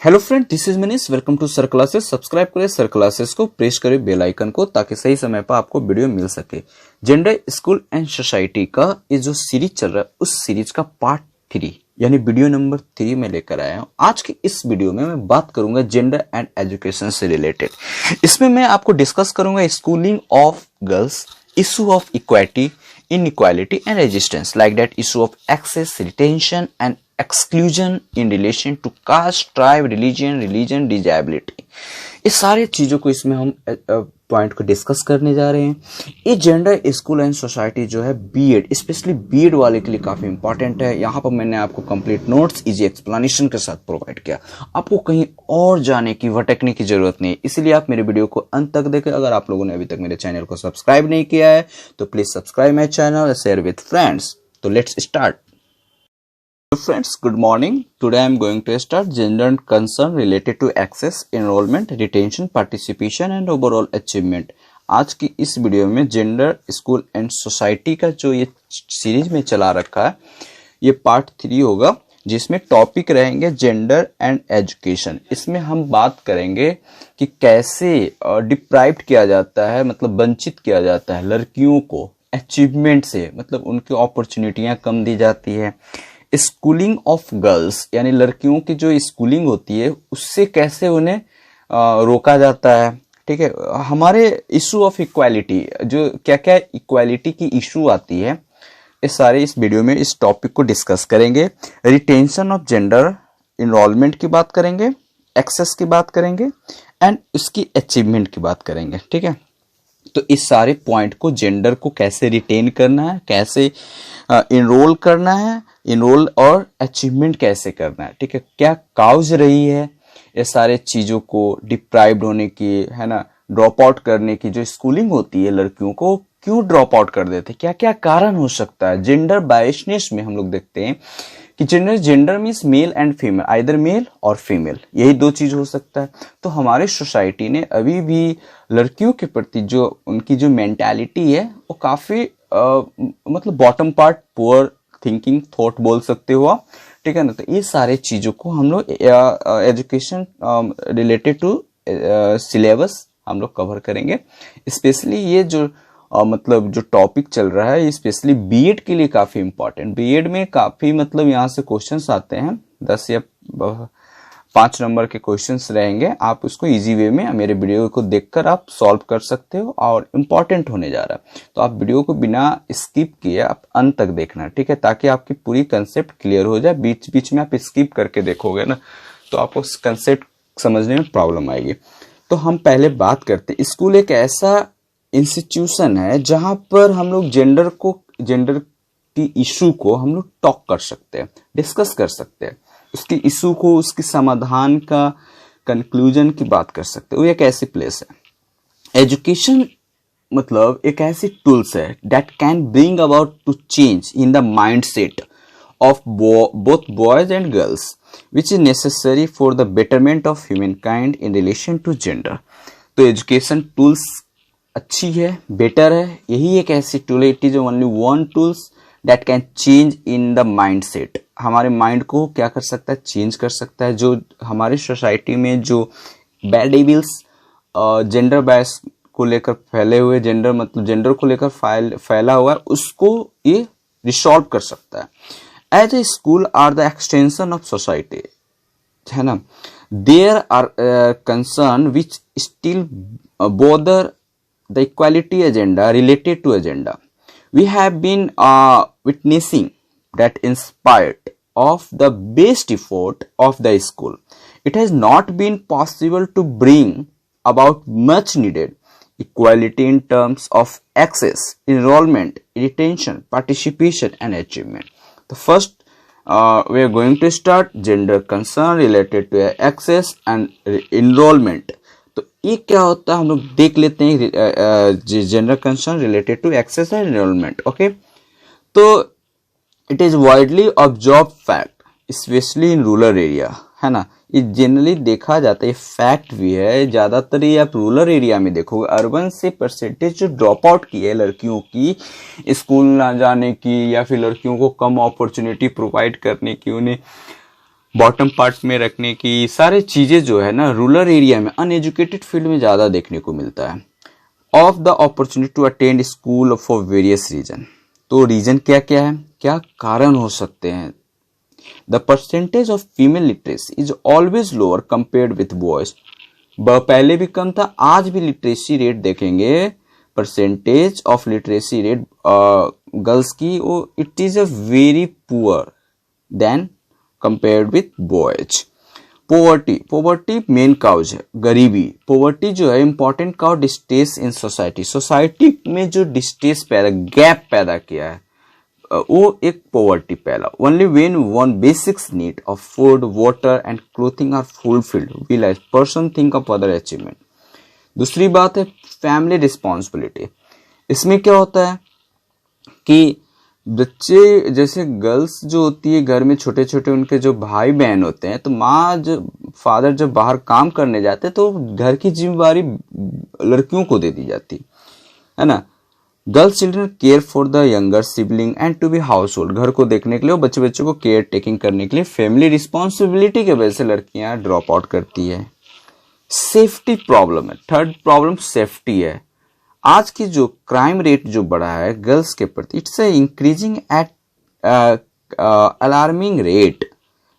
Hello friend, this is Manish. Welcome to Sir Classes. Subscribe करें Sir Classes को, press करें bell icon को ताकि सही समय पर आपको वीडियो मिल सके। जेंडर, स्कूल एंड सोसाइटी का ये जो सीरीज चल रहा है उस सीरीज का पार्ट 3 यानी वीडियो नंबर 3 में लेकर आया हूँ। आज की इस वीडियो में मैं बात करूंगा जेंडर एंड एजुकेशन से रिलेटेड। इसमें मैं आपको डिस्कस करूंगा schooling of girls, issue of equality, inequality and resistance, like that issue of access, retention and exclusion in relation to caste, tribe, religion, disability। इस सारे चीजों को इसमें हम पॉइंट को डिस्कस करने जा रहे हैं। ये जेंडर, स्कूल एंड सोसाइटी जो है बीएड, स्पेशली बीएड वाले के लिए काफी इंपॉर्टेंट है। यहाँ पर मैंने आपको कंप्लीट नोट्स इजी एक्सप्लेनेशन के साथ प्रोवाइड किया। आपको कहीं और जाने की, भटकने की जरूरत नहीं है, इसलिए आप मेरे वीडियो को अंत तक देखें। अगर आप लोगों ने अभी तक मेरे चैनल को सब्सक्राइब नहीं किया है तो please subscribe my channel, share with friends. तो let's start. Friends, good morning. Today I am going to start gender and concern related to access, enrollment, retention, participation and overall achievement। आज की इस video में gender, school and society का जो ये series में चला रखा है ये पार्ट 3 होगा, जिसमें टॉपिक रहेंगे जेंडर एंड एजुकेशन। इसमें हम बात करेंगे कि कैसे डिप्राइव्ड किया जाता है, मतलब वंचित किया जाता है लड़कियों को अचीवमेंट से, मतलब उनकी अपॉर्चुनिटियां कम दी जाती है। स्कूलिंग ऑफ गर्ल्स यानी लड़कियों की जो स्कूलिंग होती है उससे कैसे उन्हें रोका जाता है। ठीक है, हमारे इशू ऑफ इक्वालिटी, जो क्या क्या इक्वालिटी की इशू आती है, इस सारे इस वीडियो में इस टॉपिक को डिस्कस करेंगे। रिटेंशन ऑफ जेंडर, इनरोलमेंट की बात करेंगे, एक्सेस की बात करेंगे एंड उसकी अचीवमेंट की बात करेंगे। ठीक है, तो इस सारे पॉइंट को, जेंडर को कैसे रिटेन करना है, कैसे इनरोल करना है, इनरोल और अचीवमेंट कैसे करना है, ठीक है, क्या काउज रही है ये सारे चीजों को डिप्राइव्ड होने की, है ना, ड्रॉप आउट करने की। जो स्कूलिंग होती है लड़कियों को क्यों ड्रॉप आउट कर देते, क्या क्या कारण हो सकता है। जेंडर बायसनेस में हम लोग देखते हैं कि gender means male and female, either male और फीमेल, यही दो चीज हो सकता है। तो हमारे सोसाइटी ने अभी भी लड़कियों के प्रति जो उनकी जो मेंटालिटी है वो काफी मतलब bottom part, poor thinking, thought बोल सकते हो आप। ठीक है ना, तो ये सारे चीजों को हम लोग एजुकेशन रिलेटेड टू सिलेबस हम लोग कवर करेंगे। स्पेशली ये जो मतलब जो टॉपिक चल रहा है स्पेशली बीएड के लिए काफी इंपॉर्टेंट। बीएड में काफी मतलब यहाँ से क्वेश्चंस आते हैं, 10 या 5 नंबर के क्वेश्चंस रहेंगे। आप उसको इजी वे में मेरे वीडियो को देखकर आप सॉल्व कर सकते हो और इम्पोर्टेंट होने जा रहा है। तो आप वीडियो को बिना स्किप किए आप अंत तक देखना, ठीक है, ताकि आपकी पूरी कंसेप्ट क्लियर हो जाए। बीच बीच में आप स्किप करके देखोगे ना तो आपको कंसेप्ट समझने में प्रॉब्लम आएगी। तो हम पहले बात करते हैं, स्कूल एक ऐसा इंस्टीट्यूशन है जहां पर हम लोग जेंडर की इशू को हम लोग टॉक कर सकते हैं, डिस्कस कर सकते हैं, उसकी इशू को, उसकी समाधान का, कंक्लूजन की बात कर सकते हैं। वो एक ऐसी प्लेस है। एजुकेशन मतलब एक ऐसी टूल्स है that can bring about to change in the mindset of both boys and girls which is necessary for the betterment of human kind in relation to gender. तो एजुकेशन टूल्स अच्छी है, better है, यही एक ऐसी tool है, it is only one tools that can change in the mindset. हमारे mind को क्या कर सकता है, चेंज कर सकता है। जो हमारी सोसाइटी में जो बैड एविल्स, जेंडर बायस को लेकर फैले हुए, जेंडर मतलब जेंडर को लेकर फैला हुआ है, उसको ये रिसॉल्व कर सकता है। As a school are the extension of society, है ना, there are concern which still bother the equality agenda related to agenda. We have been witnessing that in spite of the best effort of the school, it has not been possible to bring about much needed equality in terms of access, enrollment, retention, participation and achievement. The first we are going to start gender concern related to access and enrollment. तो ये क्या होता है हम लोग देख लेते हैं। Gender concern related to access and enrolment. Okay, तो it is widely observe fact specially in rural area, है ना, ये जनरली देखा जाता है, फैक्ट भी है। ज्यादातर ये आप रूरल एरिया में देखोगे, अर्बन से परसेंटेज जो ड्रॉप आउट की है लड़कियों की, स्कूल ना जाने की या फिर लड़कियों को कम अपॉर्चुनिटी प्रोवाइड करने की, उन्हें बॉटम पार्ट में रखने की सारी चीजें जो है ना रूरल एरिया में अनएजुकेटेड फील्ड में ज्यादा देखने को मिलता है। Of the opportunity to attend school for various reason, तो रीजन क्या क्या है, क्या कारण हो सकते हैं। The percentage of female literacy is always lower compared with boys, पहले भी कम था, आज भी लिटरेसी रेट देखेंगे, percentage of literacy rate girls की वो it is a very poor then compared with boys. Poverty main cause है, गरीबी। पोवर्टी जो है important cow distance in society में जो डिस्टेस पैदा गैप पैदा किया है वो एक पोवर्टी पहला। Only when one basics need of food water and clothing are fulfilled will a person think of other achievement. दूसरी बात है फैमिली रिस्पॉन्सिबिलिटी। इसमें क्या होता है कि बच्चे जैसे गर्ल्स जो होती है घर में छोटे छोटे उनके जो भाई बहन होते हैं, तो माँ जो फादर जब बाहर काम करने जाते हैं तो घर की जिम्मेवारी लड़कियों को दे दी जाती है ना। Girls children care for the younger sibling and to be household, घर को देखने के लिए बच्चे बच्चों को केयर टेकिंग करने के लिए फैमिली रिस्पॉन्सिबिलिटी की वजह से लड़कियां ड्रॉप आउट करती है। सेफ्टी प्रॉब्लम है, थर्ड प्रॉब्लम सेफ्टी है। आज की जो क्राइम रेट जो बढ़ा है गर्ल्स के प्रति, it's increasing at alarming rate.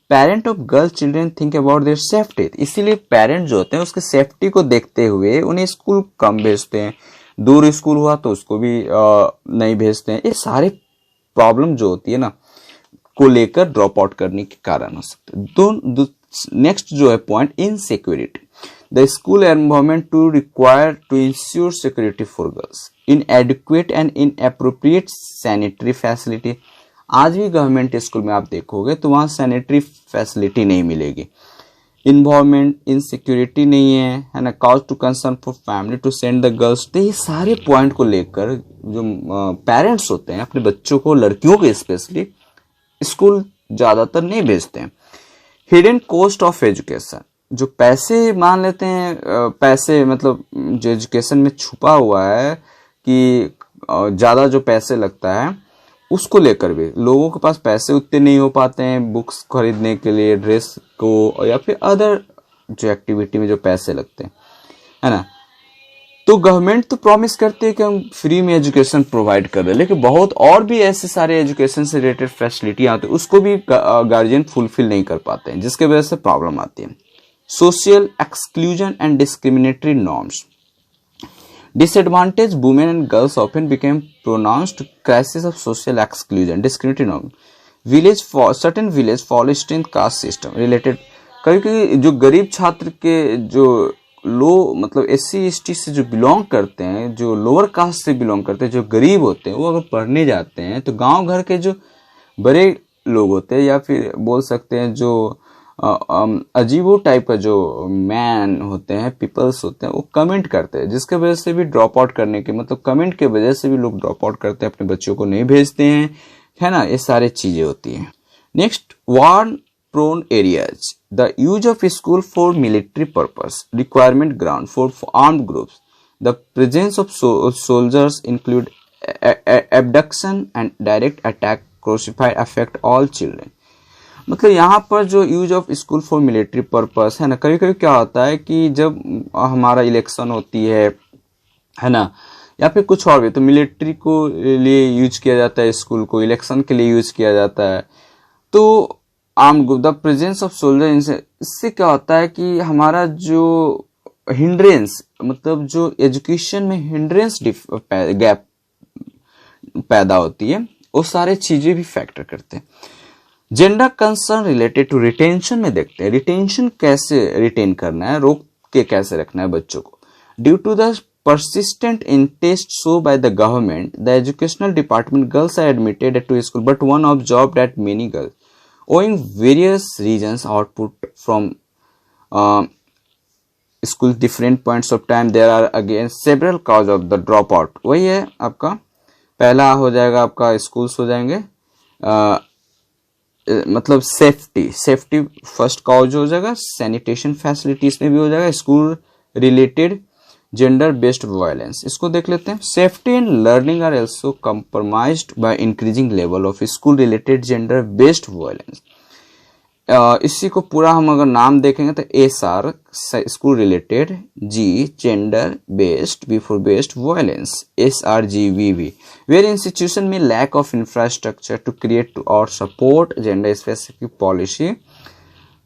Parent of girls children think about their safety, इसीलिए पेरेंट जो होते हैं उसके सेफ्टी को देखते हुए उन्हें स्कूल कम भेजते हैं, दूर स्कूल हुआ तो उसको भी नहीं भेजते हैं। ये सारे प्रॉब्लम जो होती है ना को लेकर ड्रॉप आउट करने के कारण हो सकते हैं। नेक्स्ट जो है point insecurity. The school environment to require to ensure security for girls, inadequate and inappropriate sanitary facility। आज भी गवर्नमेंट स्कूल में आप देखोगे तो वहाँ सैनिटरी फैसिलिटी नहीं मिलेगी। इन्वायरमेंट इनसिक्योरिटी नहीं है ना, cause to concern for family to send the girls. तो ये सारे पॉइंट को लेकर जो पेरेंट्स होते हैं अपने बच्चों को, लड़कियों को स्पेशली, स्कूल ज्यादातर नहीं भेजते हैं। हिडन कॉस्ट ऑफ एजुकेशन, जो पैसे मान लेते हैं, पैसे मतलब जो एजुकेशन में छुपा हुआ है कि ज़्यादा जो पैसे लगता है उसको लेकर भी लोगों के पास पैसे उतने नहीं हो पाते हैं बुक्स खरीदने के लिए, ड्रेस को, या फिर अदर जो एक्टिविटी में जो पैसे लगते हैं, है ना। तो गवर्नमेंट तो प्रॉमिस करती है कि हम फ्री में एजुकेशन प्रोवाइड कर रहे हैं, लेकिन बहुत और भी ऐसे सारे एजुकेशन से रिलेटेड फैसिलिटी आती है उसको भी गार्जियन फुलफिल नहीं कर पाते हैं, जिसके वजह से प्रॉब्लम आती है। Social exclusion and discriminatory norms. Disadvantaged women and girls often became pronounced crisis of social exclusion, discriminatory norm. Certain village follow strength caste system related। कभी जो गरीब छात्र के जो लो मतलब SC/ST से जो बिलोंग करते हैं, जो लोअर कास्ट से बिलोंग करते हैं, जो गरीब होते हैं, वो अगर पढ़ने जाते हैं तो गांव घर के जो बड़े लोग होते हैं या फिर बोल सकते हैं जो अजीबो टाइप का जो मैन होते हैं, पीपल्स होते हैं, वो कमेंट करते हैं, जिसके वजह से भी ड्रॉप आउट करने के मतलब कमेंट के वजह से भी लोग ड्रॉप आउट करते हैं, अपने बच्चों को नहीं भेजते हैं, है ना। ये सारे चीजें होती हैं। Next, war prone areas, the use of school for military purpose, requirement ground for armed groups, the presence of soldiers include abduction and direct attack, crucified affect all children. मतलब यहाँ पर जो use of school for military purpose है ना, कभी कभी क्या होता है कि जब हमारा इलेक्शन होती है ना, या फिर कुछ और भी, तो मिलिट्री को लिए यूज किया जाता है, स्कूल को इलेक्शन के लिए यूज किया जाता है। तो arm group, the presence of soldier, इससे क्या होता है कि हमारा जो हिंड्रेंस मतलब जो एजुकेशन में हिंड्रेंस गैप पैदा होती है, वो सारे चीजें भी फैक्टर करते हैं। Gender concern related to retention में देखते हैं, रिटेंशन कैसे रिटेन करना है, रोक के कैसे रखना है बच्चों को। Due to the persistent interest shown by the government, the educational department, girls are admitted to school, but one observed that many girls, owing various reasons, output from school different points of time, there are again several cause of the dropout। वही है आपका पहला हो जाएगा, आपका schools हो जाएंगे, मतलब सेफ्टी फर्स्ट कॉज हो जाएगा, सैनिटेशन फैसिलिटीज में भी हो जाएगा, school related gender based violence, इसको देख लेते हैं। Safety and learning are also compromised by increasing level of school related gender based violence. इसी को पूरा हम अगर नाम देखेंगे तो SR school related, G gender based, B for based violence, SRGVV where institution में lack of infrastructure to create और सपोर्ट जेंडर स्पेसिफिक पॉलिसी।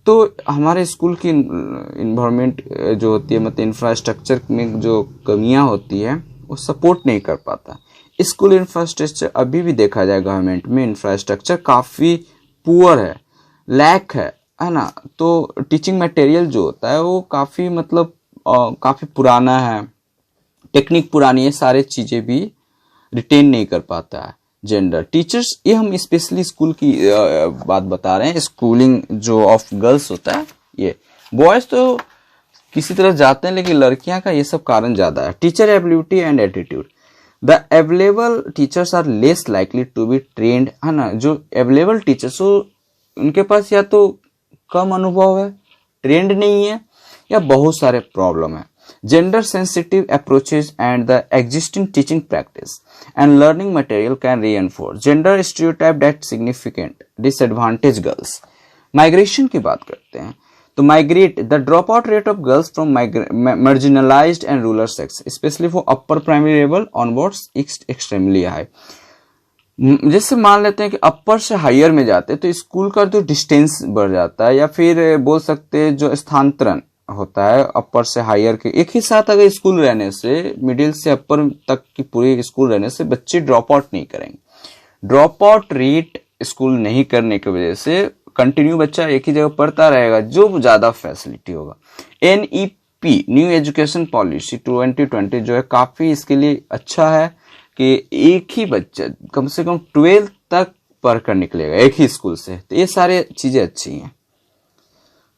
तो हमारे स्कूल की इन्वायरमेंट जो होती है, मतलब इंफ्रास्ट्रक्चर में जो कमियां होती है वो सपोर्ट नहीं कर पाता। स्कूल इंफ्रास्ट्रक्चर अभी भी देखा जाए गवर्नमेंट में इंफ्रास्ट्रक्चर काफ़ी पुअर है, लैक है ना। तो टीचिंग मटेरियल जो होता है वो काफ़ी मतलब काफ़ी पुराना है, टेक्निक पुरानी है, सारे चीज़ें भी रिटेन नहीं कर पाता है। जेंडर टीचर्स, ये हम स्पेशली स्कूल की बात बता रहे हैं, स्कूलिंग जो ऑफ गर्ल्स होता है। ये बॉयज तो किसी तरह जाते हैं, लेकिन लड़कियां का ये सब कारण ज़्यादा है। Teacher ability and attitude, the available teachers are less likely to be trained, है ना। जो अवेलेबल टीचर्स हो उनके पास या तो कम अनुभव है, ट्रेंड नहीं है, या बहुत सारे प्रॉब्लम है। Gender sensitive approaches and the existing teaching practice and learning material can reinforce gender stereotype that significant disadvantage girls. Migration की बात करते हैं तो migrate, the drop out rate of girls from marginalised and rural sex specially for upper primary level onwards extremely high. जैसे मान लेते हैं कि अपर से हायर में जाते हैं तो स्कूल का जो डिस्टेंस बढ़ जाता है, या फिर बोल सकते हैं जो स्थानांतरण होता है अपर से हायर के एक ही साथ अगर स्कूल रहने से, मिडिल से अपर तक की पूरी स्कूल रहने से बच्चे ड्रॉप आउट नहीं करेंगे। ड्रॉप आउट रेट स्कूल नहीं करने की वजह से कंटिन्यू बच्चा एक ही जगह पढ़ता रहेगा, जो ज्यादा फैसिलिटी होगा। NEP न्यू एजुकेशन पॉलिसी 2020 जो है काफी इसके लिए अच्छा है कि एक ही बच्चा कम से कम 12 तक पढ़कर निकलेगा एक ही स्कूल से, तो ये सारे चीजें अच्छी हैं।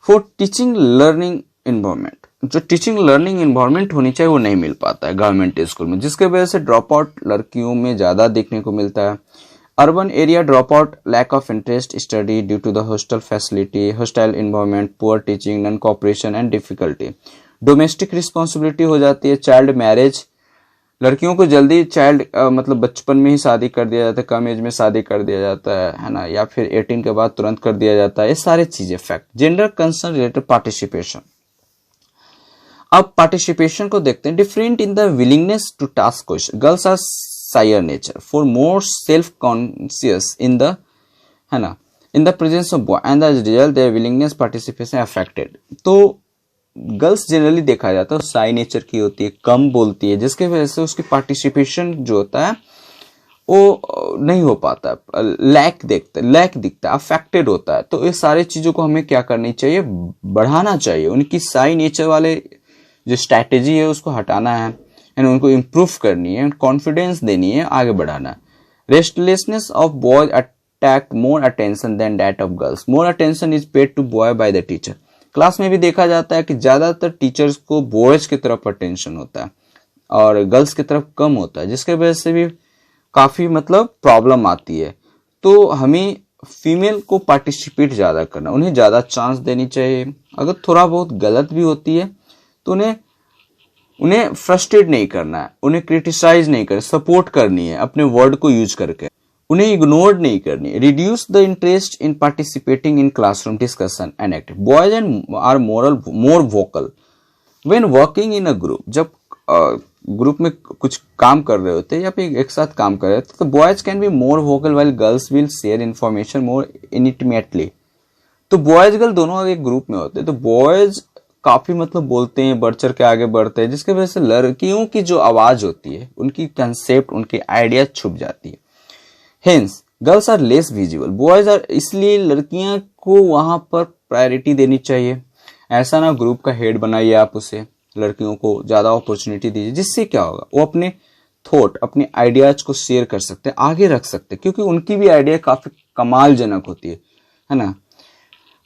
फॉर टीचिंग लर्निंग इन्वायरमेंट, जो टीचिंग लर्निंग इन्वायरमेंट होनी चाहिए वो नहीं मिल पाता है गवर्नमेंट स्कूल में, जिसके वजह से ड्रॉप आउट लड़कियों में ज्यादा देखने को मिलता है। Urban area drop out, lack of interest study due to the hostel facility, hostile environment, poor teaching, non cooperation and difficulty. Domestic responsibility हो जाती है, चाइल्ड मैरिज, लड़कियों को जल्दी चाइल्ड मतलब बचपन में ही शादी कर दिया जाता है, कम एज में शादी कर दिया जाता है ना, या फिर 18 के बाद तुरंत कर दिया जाता है, ये सारे चीजें fact. Gender concern related participation, अब पार्टिसिपेशन को देखते हैं। Different in the willingness to task question, girls are shyer nature for more self conscious in the, है ना, in the presence of boy and the result their willingness participation affected. तो गर्ल्स generally देखा जाता है साई नेचर की होती है, कम बोलती है, जिसके वजह से उसकी पार्टिसिपेशन जो होता है वो नहीं हो पाता, लैक दिखता है, अफेक्टेड होता है। तो ये सारे चीजों को हमें क्या करनी चाहिए, बढ़ाना चाहिए। उनकी साई नेचर वाले जो स्ट्रैटेजी है उसको हटाना है एंड उनको इम्प्रूव करनी है, कॉन्फिडेंस देनी है, आगे बढ़ाना है। Restlessness of boys attack more attention than that of girls, more attention is paid to boy by the teacher. Class में भी देखा जाता है कि ज्यादातर टीचर्स को बॉयज की तरफ अटेंशन होता है और गर्ल्स की तरफ कम होता है, जिसके वजह से भी काफी मतलब प्रॉब्लम आती है। तो हमें फीमेल को पार्टिसिपेट ज्यादा करना, उन्हें ज्यादा चांस देनी चाहिए। अगर थोड़ा बहुत गलत भी होती है तो उन्हें फ्रस्ट्रेट नहीं करना है, उन्हें क्रिटिसाइज नहीं करना, सपोर्ट करनी है अपने वर्ड को यूज करके, उन्हें इग्नोर नहीं करनी। Reduce the interest in participating in classroom discussion and active, boys and are more vocal when working in a group. जब ग्रुप में कुछ काम कर रहे होते या फिर एक साथ काम कर रहे होते तो boys can be more vocal while girls will share information more intimately. तो बॉयज गर्ल दोनों अगर एक ग्रुप में होते हैं तो बॉयज काफी मतलब बोलते हैं, बढ़ चढ़ के आगे बढ़ते हैं, जिसके वजह से लड़कियों की जो आवाज होती है, उनकी कंसेप्ट, उनकी आइडिया छुप जाती है। Hence girls are less visible, boys are, इसलिए लड़कियां को वहां पर प्रायोरिटी देनी चाहिए। ऐसा ना ग्रुप का हेड बनाइए आप उसे, लड़कियों को ज्यादा अपॉर्चुनिटी दीजिए, जिससे क्या होगा वो अपने थॉट, अपने आइडियाज को शेयर कर सकते हैं, आगे रख सकते हैं, क्योंकि उनकी भी आइडिया काफी कमालजनक होती है ना।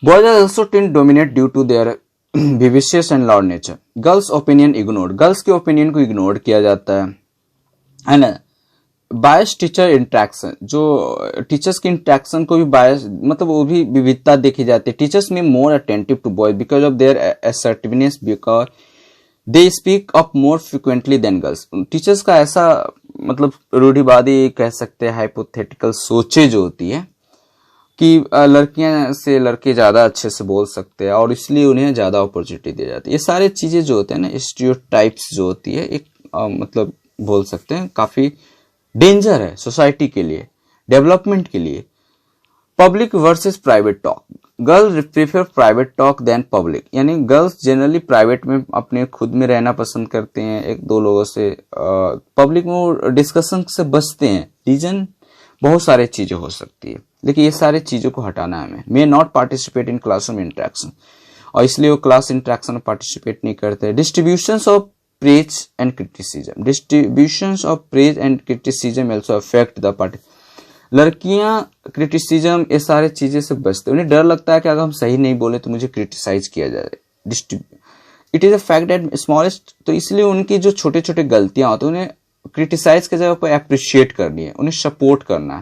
Boys are also tend dominate due to their vivacious and loud nature, girls opinion ignored, girls के ओपिनियन को इग्नोर किया जाता है ना। बायस टीचर इंट्रैक्शन, जो टीचर्स की इंट्रैक्शन को भी बायस मतलब वो भी विविधता देखी जाती है। टीचर्स में more attentive to boys because of their assertiveness, because they speak up more frequently than girls. Teachers का ऐसा मतलब रूढ़िवादी कह सकते हैं, हाइपोथेटिकल सोचे जो होती है, कि लड़कियां से लड़के ज़्यादा अच्छे से बोल सकते हैं और इसलिए उन्हें ज़्यादा अपॉर्चुनिटी दी जाती है। ये सारे चीज़ें जो होते हैं ना, स्टीरियोटाइप्स जो होती है, एक मतलब बोल सकते हैं काफ़ी डेंजर है सोसाइटी के लिए, डेवलपमेंट के लिए। Public versus private talk, girls prefer private talk than public, यानी गर्ल्स जनरली प्राइवेट में अपने खुद में रहना पसंद करते हैं, एक दो लोगों से। पब्लिक में डिस्कशन से बचते हैं। रीजन बहुत सारे चीजें हो सकती है, लेकिन ये सारे चीजों को हटाना है हमें। May not participate in classroom interaction, और इसलिए वो क्लास इंटरेक्शन में पार्टिसिपेट नहीं करते। Distribution of praise and criticism, distribution of praise and criticism also affect the party. लड़कियां क्रिटिसिज्म ये सारे चीजें से बचते, उन्हें डर लगता है कि अगर हम सही नहीं बोले तो मुझे क्रिटिसाइज किया जाए। It is a fact that smallest, तो इसलिए उनकी जो छोटे छोटे गलतियां होती है उन्हें क्रिटिसाइज की जगह पर अप्रिशिएट करनी है, उन्हें सपोर्ट करना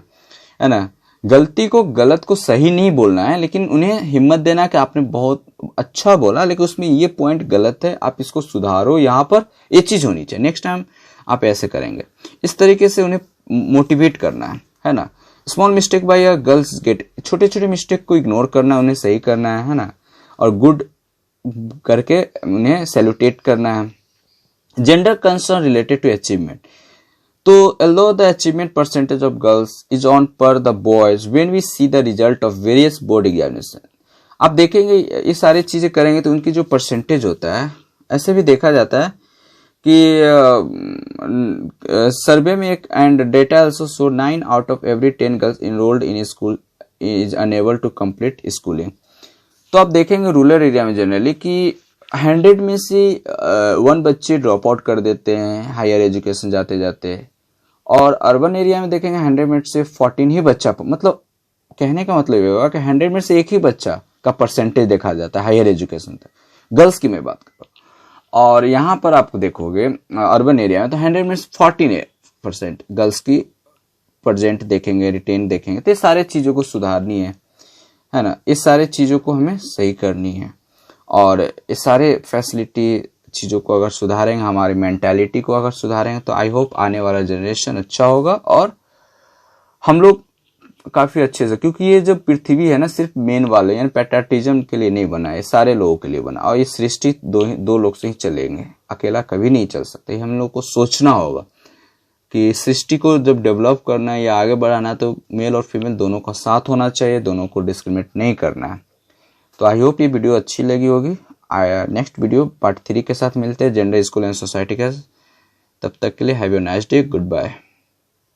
है ना। गलती को, गलत को सही नहीं बोलना है, लेकिन उन्हें हिम्मत देना कि आपने बहुत अच्छा बोला, लेकिन उसमें ये पॉइंट गलत है, आप इसको सुधारो, यहाँ पर ये चीज होनी चाहिए, नेक्स्ट टाइम आप ऐसे करेंगे। इस तरीके से उन्हें मोटिवेट करना है ना। Small mistake by a girls gate, छोटे छोटे मिस्टेक को इग्नोर करना, उन्हें सही करना है ना, और गुड करके उन्हें सैल्यूटेट करना है। Gender concern related to achievement, तो although the achievement percentage of girls is on par the boys when we see the result of various board examination, आप देखेंगे ये सारी चीजें करेंगे तो उनकी जो परसेंटेज होता है, ऐसे भी देखा जाता है कि सर्वे में एक and data also show 9 out of every 10 girls enrolled in a school is unable to complete schooling। तो आप देखेंगे रूरल एरिया में जनरली कि 100 में से 1 बच्चे ड्रॉप आउट कर देते हैं हायर एजुकेशन जाते जाते, और अर्बन एरिया में देखेंगे 100 में से 14 ही बच्चा, मतलब कहने का मतलब ये होगा कि 100 में से एक ही बच्चा का परसेंटेज देखा जाता है हायर एजुकेशन तक, गर्ल्स की मैं बात कर रहा हूँ। और यहाँ पर आपको देखोगे अर्बन एरिया में तो 100 में से 14% गर्ल्स की प्रेजेंट देखेंगे, रिटेन देखेंगे। तो ये सारे चीजों को सुधारनी है ना, इस सारे चीजों को हमें सही करनी है, और ये सारे फैसिलिटी चीजों को अगर सुधारेंगे, हमारी मेंटालिटी को अगर सुधारेंगे, तो आई होप आने वाला जनरेशन अच्छा होगा और हम लोग काफी अच्छे से, क्योंकि ये जो पृथ्वी है ना सिर्फ मेन वाले यानी पैट्रियटिज्म के लिए नहीं बना है, सारे लोगों के लिए बना, और ये सृष्टि दो लोग से ही चलेंगे, अकेला कभी नहीं चल सकते। हम लोग को सोचना होगा कि सृष्टि को जब डेवलप करना है या आगे बढ़ाना है तो मेल और फीमेल दोनों का साथ होना चाहिए, दोनों को डिस्क्रिमिनेट नहीं करना है। तो आई होप ये वीडियो अच्छी लगी होगी। नेक्स्ट वीडियो पार्ट 3 के साथ मिलते हैं, जेंडर, स्कूल एंड सोसाइटी का। तब तक के लिए have a nice day, good bye.